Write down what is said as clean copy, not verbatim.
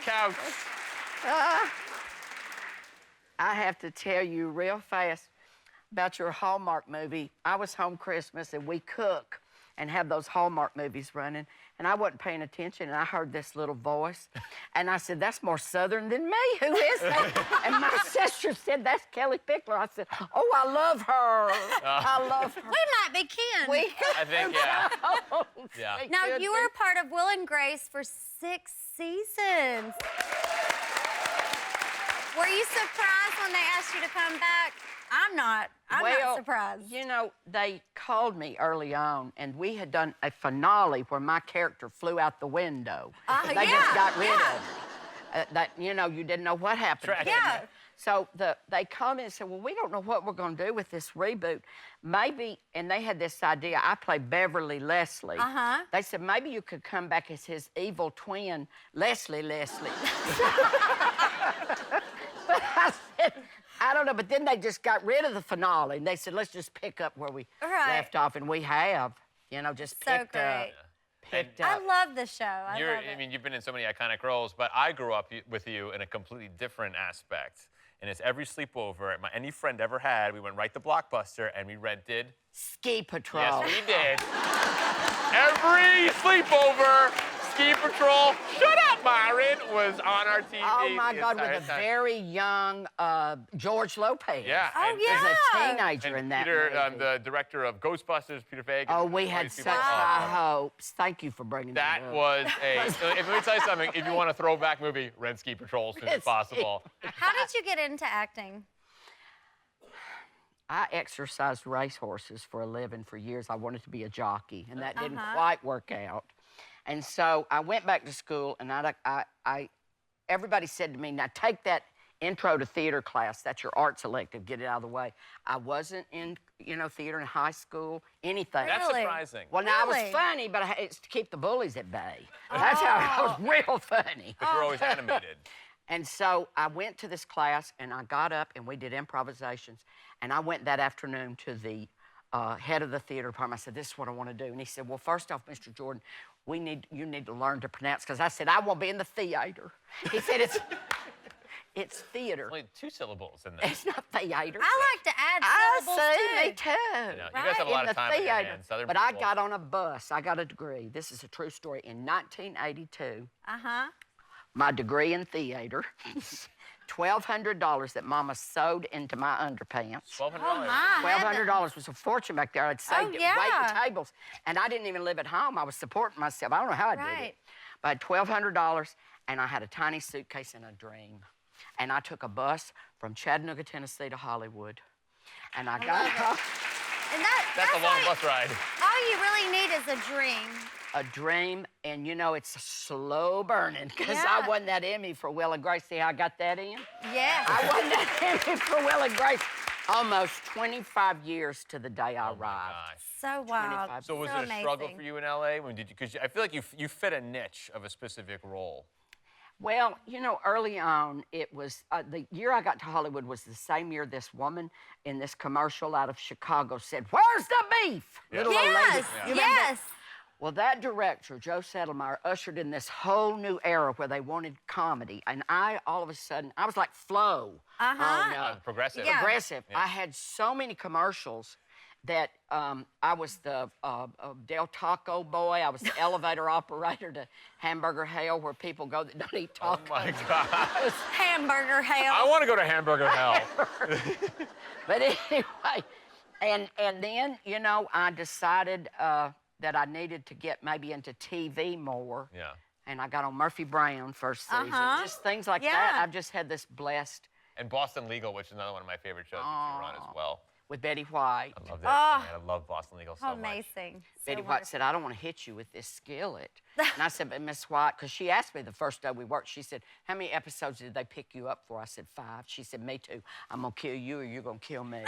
couch. I have to tell you real fast about your Hallmark movie. I was home Christmas, and we cook and have those Hallmark movies running, and I wasn't paying attention, and I heard this little voice, and I said, that's more Southern than me. Who is that? And my sister said, that's Kellie Pickler. I said, oh, I love her. I love her. We might be kin. I think, yeah. Yeah. Now, you were part of Will and Grace for 6 seasons. Were you surprised when they asked you to come back? I'm not. I'm not surprised. You know, they called me early on, and we had done a finale where my character flew out the window. They just got rid of me. That, you know, you didn't know what happened. Yeah. So they called me and said, well, we don't know what we're going to do with this reboot. Maybe, and they had this idea. I played Beverly Leslie. They said, maybe you could come back as his evil twin, Leslie. But I said, I don't know, but then they just got rid of the finale, and they said, let's just pick up where we left off, and we have, you know, just picked up. I love the show. I mean, you've been in so many iconic roles, but I grew up with you in a completely different aspect. And it's every sleepover any friend ever had, we went right to Blockbuster, and we rented... Ski Patrol. Yes, we did. Every sleepover, Ski Patrol, shut up, Myron, was on our TV. Oh, my God, with a very young George Lopez. Yeah. As a teenager in that Peter, movie. the director of Ghostbusters, Peter Feig. Oh, we had such high hopes. Thank you for bringing that up. That was let me tell you something. If you want a throwback movie, rent Ski Patrol as soon as possible. How did you get into acting? I exercised racehorses for a living for years. I wanted to be a jockey, and that didn't quite work out. And so I went back to school, and everybody said to me, now take that intro to theater class. That's your arts elective. Get it out of the way. I wasn't in, you know, theater in high school, anything. That's surprising. Well, now I was funny, but it's to keep the bullies at bay. That's how I was real funny. But you're always animated. And so I went to this class, and I got up, and we did improvisations. And I went that afternoon to the head of the theater department. I said, this is what I want to do. And he said, well, first off, Mr. Jordan, you need to learn to pronounce, because I said, I won't be in the theater. He said, it's theater. Only 2 syllables in there. It's not theater. I like to add syllables, too. Me too. You guys have a lot of time on your hands. But I got on a bus. I got a degree. This is a true story. In 1982, my degree in theater, $1,200 that Mama sewed into my underpants. $1,200. Oh, my. $1,200 was a fortune back there. I'd saved it, waiting tables. And I didn't even live at home. I was supporting myself. I don't know how I did it. But I had $1,200, and I had a tiny suitcase and a dream. And I took a bus from Chattanooga, Tennessee to Hollywood. And I got And that's a long bus ride. All you really need is a dream. A dream, and you know, it's slow burning, because I won that Emmy for Will and Grace. See how I got that in? Yeah. I won that Emmy for Will and Grace. Almost 25 years to the day I arrived. So wild. So was it a struggle for you in LA? Because I feel like you fit a niche of a specific role. Well, you know, early on, it was, the year I got to Hollywood was the same year this woman in this commercial out of Chicago said, where's the beef? Little old lady. Yes. Well, that director, Joe Settlemeyer, ushered in this whole new era where they wanted comedy. And all of a sudden, I was like Flo. Progressive. Yeah. Progressive. I had so many commercials that I was the Del Taco boy. I was the elevator operator to Hamburger Hell, where people go that don't eat tacos. Oh, my God. Hamburger Hell. I want to go to Hamburger Hell. But anyway, and then, you know, I decided that I needed to get maybe into TV more. Yeah. And I got on Murphy Brown first season. Just things like that. I've just had this blessed. And Boston Legal, which is another one of my favorite shows that you run as well. With Betty White. I love that. I love Boston Legal so much. Amazing. Betty White said, I don't want to hit you with this skillet. And I said, but Miss White, because she asked me the first day we worked, she said, how many episodes did they pick you up for? I said, 5. She said, me too. I'm going to kill you or you're going to kill me.